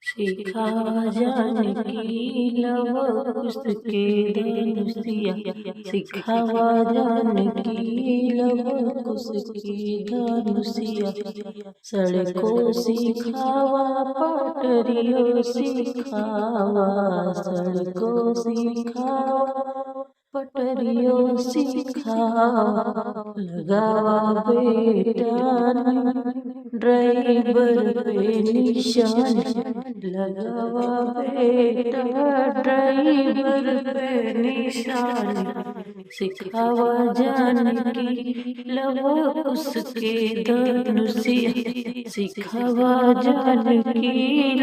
सीखा जानकी लव उसके धनुषिया। सिखावा जानकी लव उसके धनुषिया। सड़कों सिखावा पटरियों सिखावा। सड़कों सिखावा पटरियों सिखावा। लगावा बेटा ड्राइवर पे निशान। लगावा बेटा ड्राइवर पे निशान। सिखावा जानकी लव उसके धनुषिया। सिखावा जानकी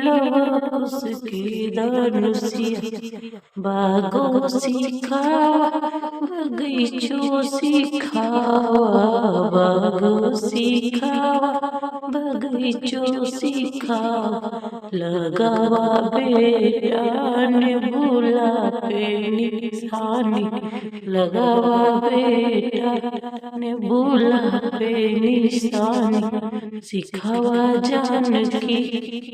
लव उसके धनुषिया। बागो सिखावा बगीचों सिखावा। बागो सिखावा बगीचों सिखावा। लगावा बेटा ने बुला पे निशानी। लगावा बेटा ने बुला पे निशानी। सिखावा जानकी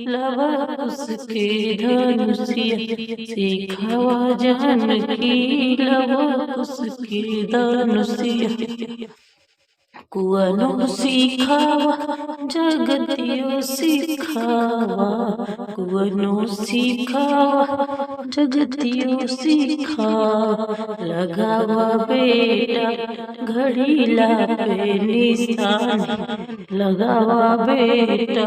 लव उसके धनुषिया। सिखावा जानकी लव उसके धनुषिया। कुआनो सिखावा जगतियों सिखावा। कुआनो सिखावा जगतियों सिखावा। लगावा बेटा घड़ीला पे निशान। लगावा बेटा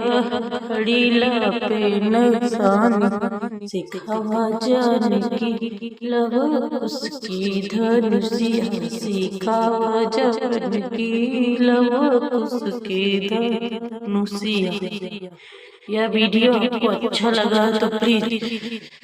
घड़ीला पे निशान। सिखावा जानकी लव उसकी धनुषिया। सिखावा जानकी लव उसके धनुषिया। यह वीडियो आपको अच्छा लगा तो प्लीज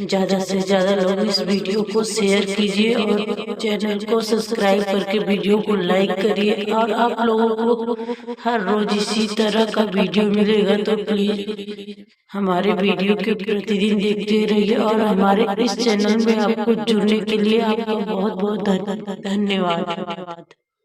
ज़्यादा से ज़्यादा लोग इस वीडियो को शेयर कीजिए और चैनल को सब्सक्राइब करके वीडियो को लाइक करिए। और आप लोगों को हर रोज इसी तरह का वीडियो मिलेगा तो प्लीज हमारे वीडियो के प्रतिदिन देखते रहिए। और हमारे इस चैनल में आपको जुड़ने के लिए आपका बहुत बहुत धन्यवाद।